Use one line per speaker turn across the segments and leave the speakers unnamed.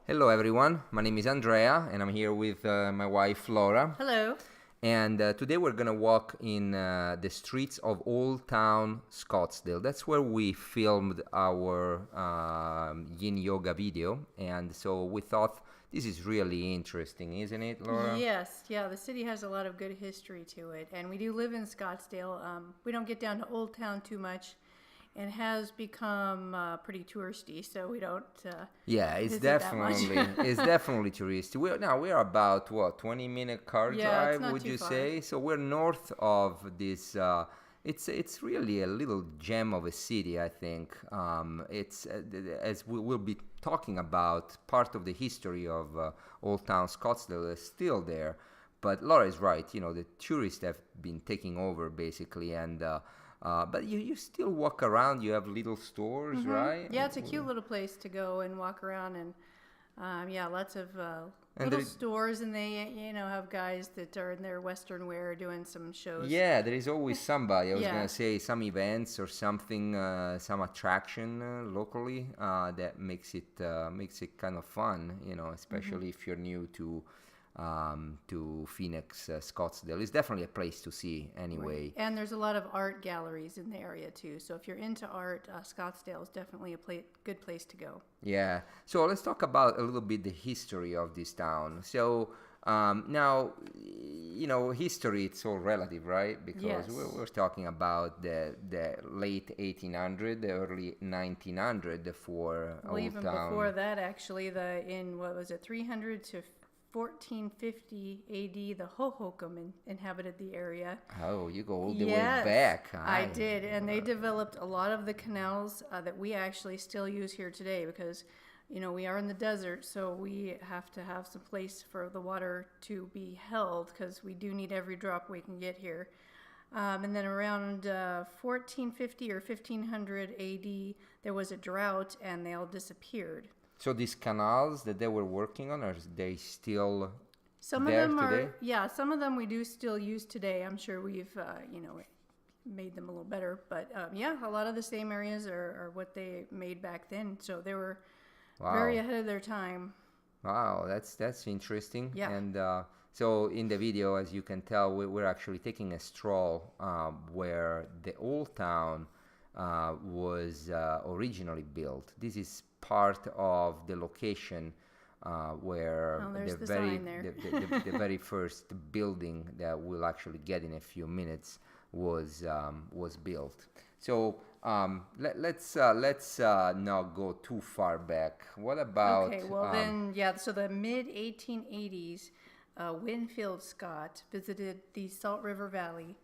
Hello, everyone. My name is Andrea, and I'm here with my wife Laura.
Hello.
And today we're gonna walk in the streets of Old Town Scottsdale. That's where we filmed our Yin Yoga video, and so we thought this is really interesting, isn't it, Laura?
Yes, yeah, the city has a lot of good history to it, and we do live in Scottsdale. We don't get down to Old Town too much, and has become pretty touristy, so we don't
Yeah, it's
visit that much.
definitely it's definitely touristy. We're about what 20-minute car
Yeah, it's
drive,
not
would
too
you
far.
say? So we're north of this. It's really a little gem of a city, I think. It's as we will be talking about, part of the history of Old Town Scottsdale is still there. But Laura is right. You know, the tourists have been taking over basically, and but you still walk around. You have little stores, right?
Yeah, it's a cute little place to go and walk around, and yeah, lots of
And
little
there,
stores, and they have guys that are in their Western wear doing some shows.
yeah, there is always somebody. I was
Yeah.
gonna say some events or something, some attraction locally that makes it kind of fun. You know, especially if you're new to Phoenix, Scottsdale. It's definitely a place to see
Right.
anyway.
And there's a lot of art galleries in the area too. So if you're into art, Scottsdale is definitely a good place to go.
Yeah. So let's talk about a little bit the history of this town. So now, you know, history it's all relative, right? Because
Yes.
we're talking about the late 1800, the early 1900 for
Well,
Old
even before
Town.
that, actually, in what was it, 300 to 1450 AD, the Hohokam inhabited the area.
Oh, you go all the way
Yes,
back.
I did. And they developed a lot of the canals that we actually still use here today because, we are in the desert, so we have to have some place for the water to be held because we do need every drop we can get here. And then around 1450 or 1500 AD, there was a drought and they all disappeared.
So these canals that they were working on, are they still
Some of
there
them
today?
are, yeah, some of them we do still use today. I'm sure we've, made them a little better. But yeah, a lot of the same areas are what they made back then. So they were very
Wow.
ahead of their time.
Wow, that's interesting.
Yeah.
And so in the video, as you can tell, we're actually taking a stroll where the old town was originally built. This is part of the location where
Oh, there's the sign there.
the very first building that we'll actually get in a few minutes was built. So let's not go too far back. What about
Okay, well then, yeah, so the mid 1880s, Winfield Scott visited the Salt River Valley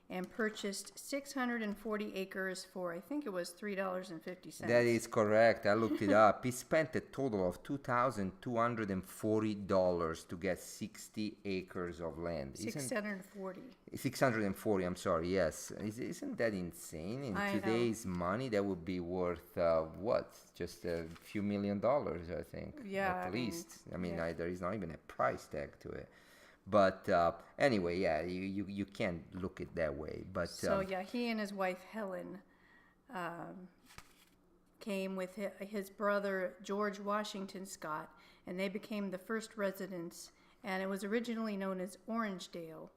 and purchased 640 acres for, I think it was $3.50.
that is correct. I looked it up. He spent a total of $2,240 to get 60 acres of land. Isn't
640.
640? I'm sorry. Yes, isn't that insane? In
I know.
today's money, that would be worth what? Just a few $1 million, I think.
Yeah,
At
I mean,
least. I mean,
yeah.
there is not even a price tag to it. But anyway, yeah, you can't look it that way. But
So yeah, he and his wife Helen came with his brother George Washington Scott, and they became the first residents. And it was originally known as Orangedale,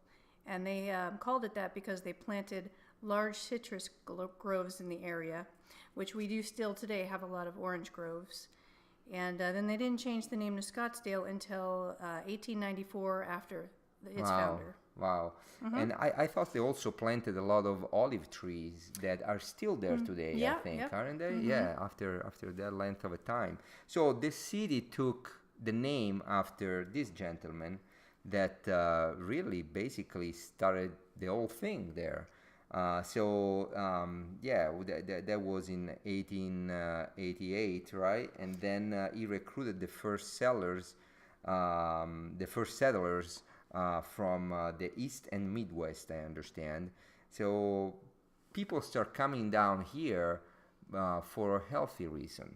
and they called it that because they planted large citrus groves in the area, which we do still today have a lot of orange groves. And then they didn't change the name to Scottsdale until 1894 after its
wow,
founder.
wow. And I thought they also planted a lot of olive trees that are still there today, I
Yeah,
think,
yep.
aren't they? Yeah, after that length of a time. So the city took the name after this gentleman that really basically started the whole thing there. Yeah, that was in 1888, right? And then he recruited the first settlers from the East and Midwest, I understand. So people start coming down here for a healthy reason.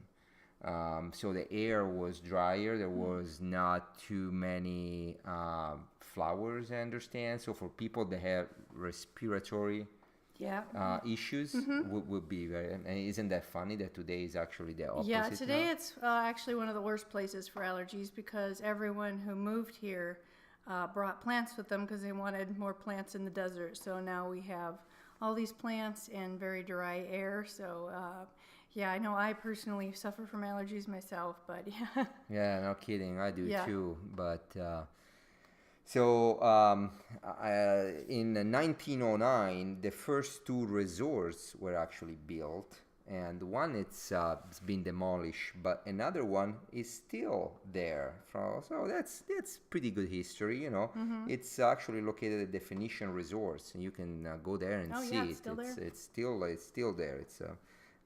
So the air was drier. There was not too many flowers, I understand. So for people that have respiratory
Yeah.
issues would be very. And isn't that funny that today is actually the opposite?
Yeah, today
now?
it's actually one of the worst places for allergies because everyone who moved here brought plants with them because they wanted more plants in the desert. So now we have all these plants and very dry air. So yeah, I know I personally suffer from allergies myself, but yeah.
Yeah, no kidding. I do
Yeah.
too. But in 1909, the first two resorts were actually built, and one it's been demolished, but another one is still there. So that's pretty good history, you know. It's actually located at the Phoenician Resorts, and you can go there and
Oh,
see
yeah,
it.
it's still there?
It's still there.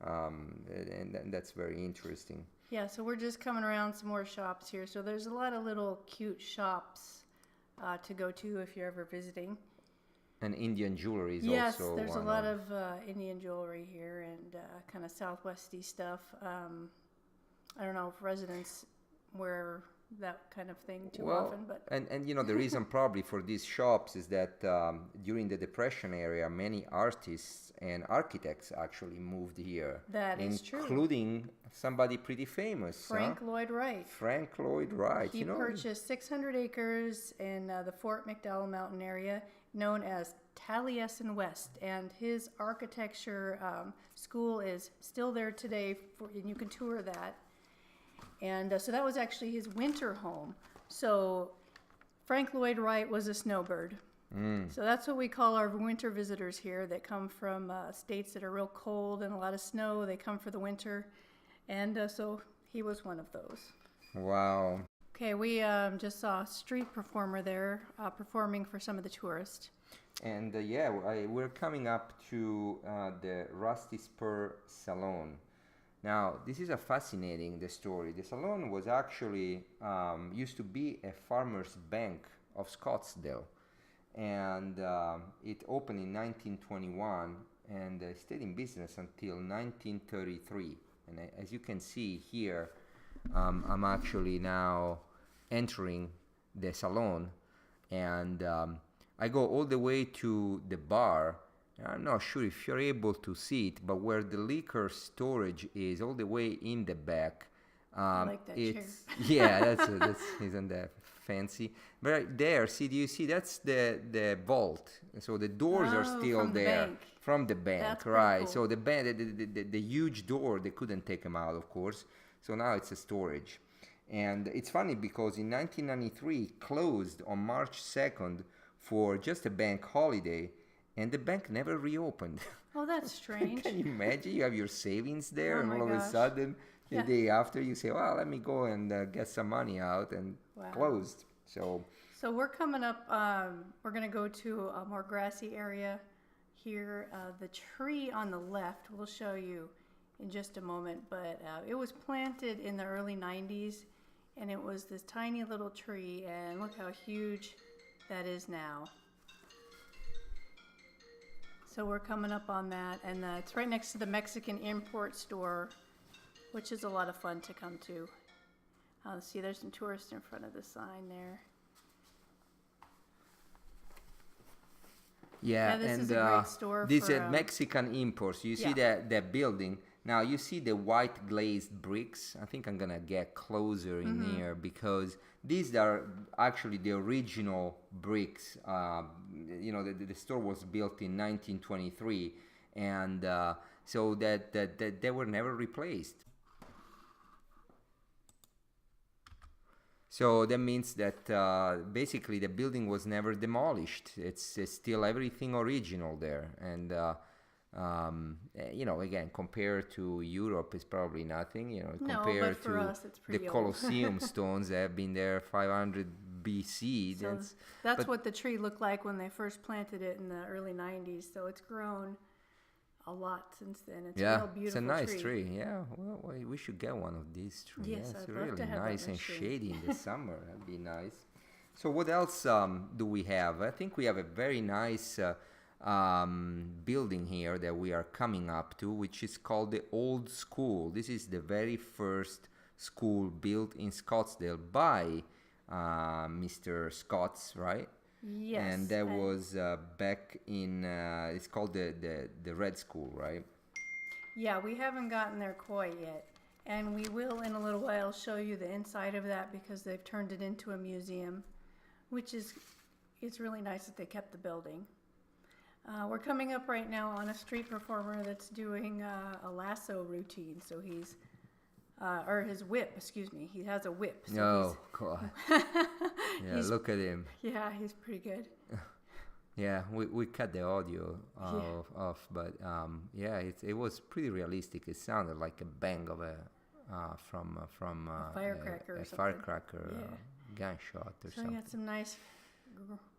And that's very interesting.
Yeah, so we're just coming around some more shops here. So there's a lot of little cute shops to go to if you're ever visiting.
And Indian jewelry is
Yes,
also
there's a
one
lot
of.
of Indian jewelry here and kind of Southwesty stuff. I don't know if residents wear that kind of thing too often, but
and you know the reason probably for these shops is that during the Depression era, many artists and architects actually moved here.
That is true.
Including somebody pretty famous,
Frank Lloyd Wright.
Frank Lloyd Wright.
He purchased 600 acres in the Fort McDowell Mountain area, known as Taliesin West, and his architecture school is still there today, and you can tour that. And so that was actually his winter home. So Frank Lloyd Wright was a snowbird. So that's what we call our winter visitors here that come from states that are real cold and a lot of snow. They come for the winter. And so he was one of those.
Wow.
Okay, we just saw a street performer there performing for some of the tourists.
And we're coming up to the Rusty Spur Salon. Now, this is a fascinating the story. The salon was actually used to be a farmer's bank of Scottsdale, and it opened in 1921 and stayed in business until 1933. And as you can see here, I'm actually now entering the salon, and I go all the way to the bar. I'm not sure if you're able to see it, but where the liquor storage is, all the way in the back.
I like that chair.
Yeah, that's isn't that fancy? But right there, see, do you see? That's the vault. So the doors are still
from the
there
bank.
from the bank,
That's pretty
right?
cool.
So the huge door, they couldn't take them out, of course. So now it's a storage, and it's funny because in 1993 closed on March 2nd for just a bank holiday. And the bank never reopened.
Oh, that's strange.
Can you imagine? You have your savings there,
Oh
and
my
all of a
gosh.
sudden, the
Yeah.
day after, you say, "Well, let me go and get some money out," and
Wow.
closed. So
So we're coming up, we're going to go to a more grassy area here. The tree on the left, we'll show you in just a moment, but it was planted in the early 90s, and it was this tiny little tree, and look how huge that is now. So we're coming up on that, and it's right next to the Mexican import store, which is a lot of fun to come to. See, there's some tourists in front of the sign there.
yeah,
this
and
is a great store
this
for,
Mexican imports. You see
yeah.
that building. Now you see the white glazed bricks. I think I'm gonna get closer in here because these are actually the original bricks. You know, the store was built in 1923, and so that they were never replaced. So that means that basically the building was never demolished. It's still everything original there, and you know, again, compared to Europe, it's probably nothing. You know,
No,
compared
but for
to
us, it's
the
pretty old.
Colosseum stones that have been there 500 BC.
So that's
but-
what the tree looked like when they first planted it in the early 90s. So it's grown a lot since then. It's a
yeah,
real beautiful
it's a nice tree. Yeah, well, we should get one of these trees.
Yes,
yeah, it's
I'd love
really
to have that
nice and
machine.
shady in the summer. That'd be nice. So what else do we have? I think we have a very nice building here that we are coming up to, which is called the Old School. This is the very first school built in Scottsdale by Mr. Scotts, right?
Yes.
And that was back in, it's called the Red School, right?
Yeah, we haven't gotten there quite yet. And we will in a little while show you the inside of that because they've turned it into a museum, which is, it's really nice that they kept the building. We're coming up right now on a street performer that's doing a lasso routine. So he's, or his whip, excuse me. He has a whip. So
Oh, God. Yeah, look at him.
Yeah, he's pretty good.
Yeah, we cut the audio off, but yeah, it was pretty realistic. It sounded like a bang of a from
A firecracker or
a
something.
firecracker
Yeah.
gunshot or
So we
something.
got some nice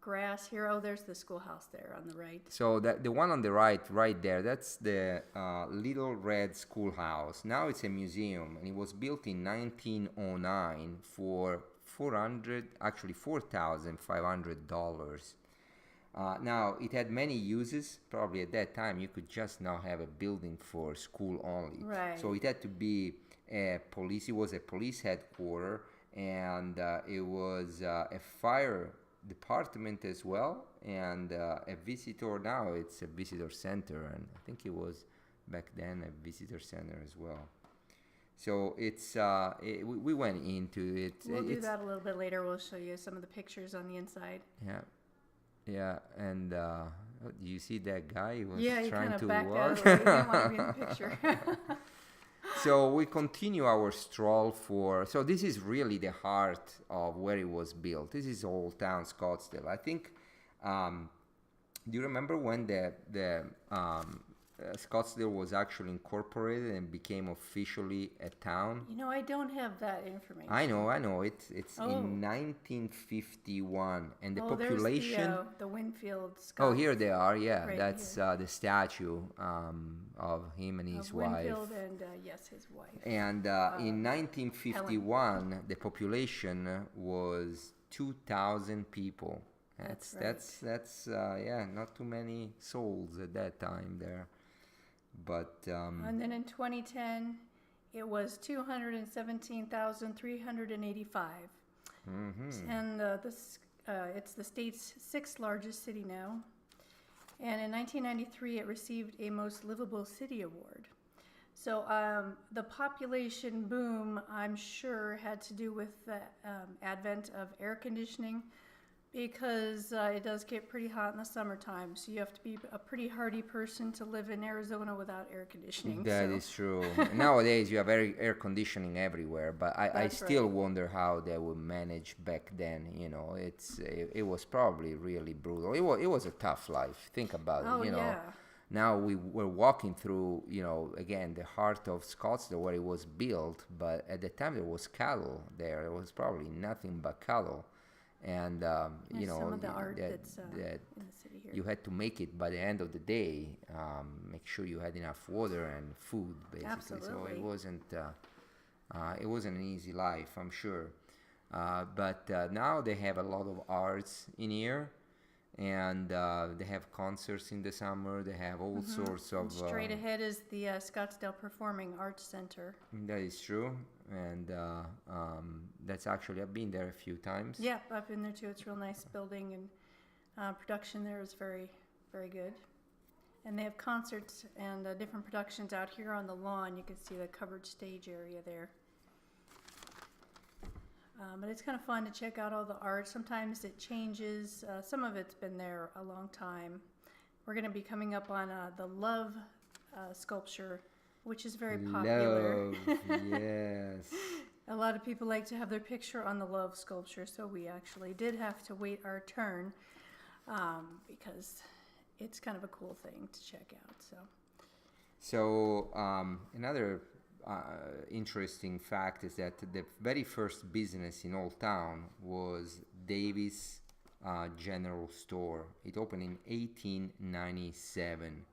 grass here. Oh, there's the schoolhouse there on the right.
So the one on the right there, that's the Little Red Schoolhouse. Now it's a museum, and it was built in 1909 for $4,500. Now, it had many uses. Probably at that time, you could just not have a building for school only.
Right.
So it had to be a police. It was a police headquarters, and it was a fire department as well, and a visitor. Now it's a visitor center, and I think it was back then a visitor center as well. So it's we went into it.
We'll do
It's,
that a little bit later. We'll show you some of the pictures on the inside.
yeah. Yeah, and you see that guy? He was
Yeah, he
trying
kind
to
of backed out
walk.
of the way. He didn't want to be in the picture.
So we continue our stroll so this is really the heart of where it was built. This is Old Town Scottsdale. I think, do you remember when the Scottsdale was actually incorporated and became officially a town?
You know, I don't have that information.
I know. It's
Oh.
in 1951, and the
Oh,
population.
there's the Winfield Scott.
Oh, here they are. Yeah,
Right
that's the statue of him and his
of
wife.
Winfield and, yes, his wife.
And in 1951, the population was 2,000 people.
That's
That's yeah, not too many souls at that time there. But
And then in 2010, it was 217,385. And it's the state's sixth largest city now. And in 1993, it received a Most Livable City Award. So the population boom, I'm sure, had to do with the advent of air conditioning, because it does get pretty hot in the summertime. So you have to be a pretty hardy person to live in Arizona without air conditioning.
that is true. Nowadays, you have air conditioning everywhere, but I
That's
still
right.
wonder how they would manage back then. You know, it was probably really brutal. It was a tough life. Think about
Oh,
it. You know.
yeah.
Now we were walking through, again, the heart of Scottsdale where it was built, but at the time there was cattle there. There was probably nothing but cattle. And,
There's some of the art that's in the city here.
you had to make it by the end of the day, make sure you had enough water and food, basically.
Absolutely.
So it wasn't an easy life, I'm sure. But now they have a lot of arts in here. And they have concerts in the summer. They have all sorts of.
And straight ahead is the Scottsdale Performing Arts Center.
That is true, and that's actually I've been there a few times.
Yeah, I've been there too. It's a real nice building, and production there is very, very good. And they have concerts and different productions out here on the lawn. You can see the covered stage area there. But it's kind of fun to check out all the art. Sometimes it changes. Some of it's been there a long time. We're going to be coming up on the Love sculpture, which is very popular.
Love, yes.
A lot of people like to have their picture on the Love sculpture, so we actually did have to wait our turn because it's kind of a cool thing to check out.
So another interesting fact is that the very first business in Old Town was Davis General Store. It opened in 1897.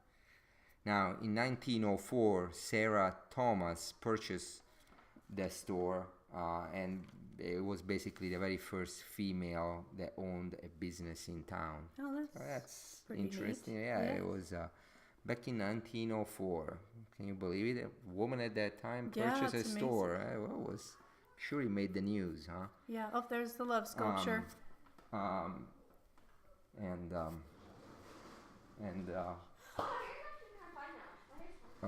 Now, in 1904, Sarah Thomas purchased the store, and it was basically the very first female that owned a business in town.
Oh,
That's
pretty
interesting.
neat.
Yeah,
Yeah.
it was back in 1904. Can you believe it? A woman at that time
Yeah,
purchased a
it's
store. Well, it was sure it made the news, huh?
Yeah. Oh, there's the Love sculpture.
and and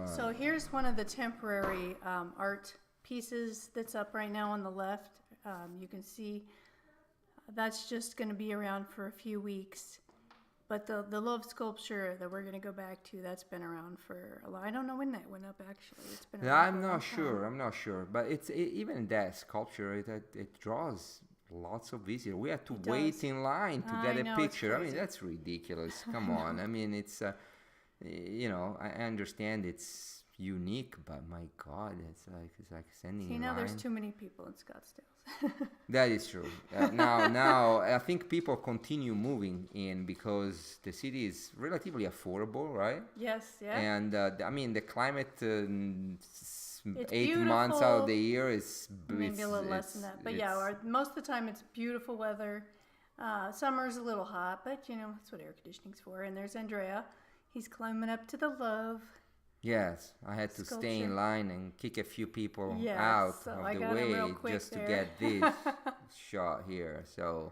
So here's one of the temporary art pieces that's up right now on the left. You can see that's just going to be around for a few weeks. But the love sculpture that we're going to go back to, that's been around for a lot. I don't know when that went up, actually. It's been
Yeah,
around
I'm
for a
not
long
sure.
time.
I'm not sure, but even that sculpture, it draws lots of visitors. We had to
It
wait
does.
in line to
I
get a
know, it's
picture. I mean,
crazy.
that's ridiculous.
I
Come on.
know.
I mean, it's I understand it's unique, but my God, it's like standing
See,
in
now there's
line.
too many people in Scottsdale.
That is true. Now I think people continue moving in because the city is relatively affordable, right?
Yes, yeah.
And I mean, the climate,
It's
8 months out of the
beautiful.
year is
Maybe a little less than that. But yeah, most of the time it's beautiful weather. Summer's a little hot, but that's what air conditioning's for. And there's Andrea. He's climbing up to the love
yes. I had to stay
sculpture.
in line and kick a few people
Yes,
out
so
of
I
the
got him real
way
quick
just to
there.
get this shot here. So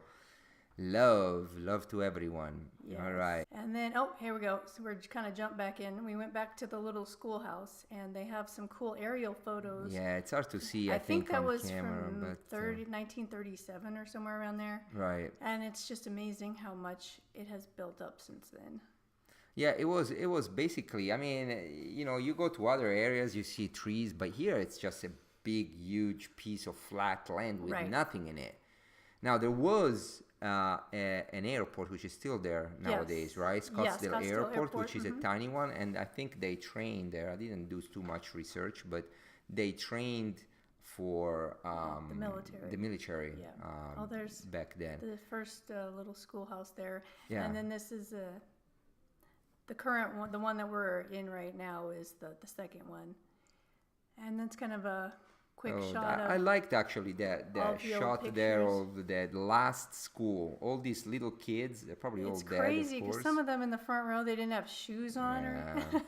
love to everyone.
Yes.
All right.
And then, here we go. So we're kind of jumped back in. We went back to the little schoolhouse, and they have some cool aerial photos.
Yeah, it's hard to see. I
think that
on
was
camera,
from
but
1937 or somewhere around there.
right.
And it's just amazing how much it has built up since then.
Yeah, it was basically. I mean, you go to other areas, you see trees, but here it's just a big, huge piece of flat land with
Right.
nothing in it. Now there was an airport which is still there nowadays,
Yes.
right?
Yeah,
Scottsdale
Scottsdale
Airport, which
Airport,
is a tiny one, and I think they trained there. I didn't do too much research, but they trained for
The military.
the military
Yeah. There's
back then.
the first little schoolhouse there.
Yeah.
And then this is the current one. The one that we're in right now is the second one. And that's kind of a quick shot of
I liked actually that
all the old
shot there
pictures.
of that last school. All these little kids, they're probably all
It's
dead,
crazy
of
because
course.
some of them in the front row, they didn't have shoes on.
Yeah.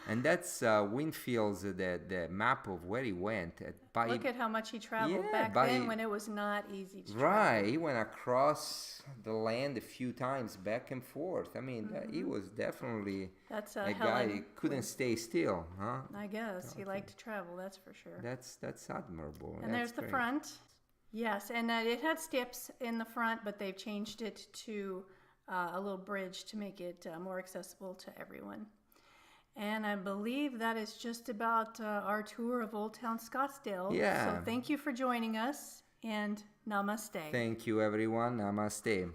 And that's Winfield's the map of where he went.
Look at how much he traveled
Yeah,
back
by-
then when it was not easy to
Right,
travel.
he went across the land a few times back and forth. I mean, he was definitely
That's
a guy
Helen.
who couldn't stay still, huh?
I guess he liked to travel. That's for sure.
That's admirable.
And there's the front. Yes, and it had steps in the front, but they've changed it to a little bridge to make it more accessible to everyone. And I believe that is just about our tour of Old Town Scottsdale.
Yeah.
So thank you for joining us, and namaste.
Thank you, everyone. Namaste.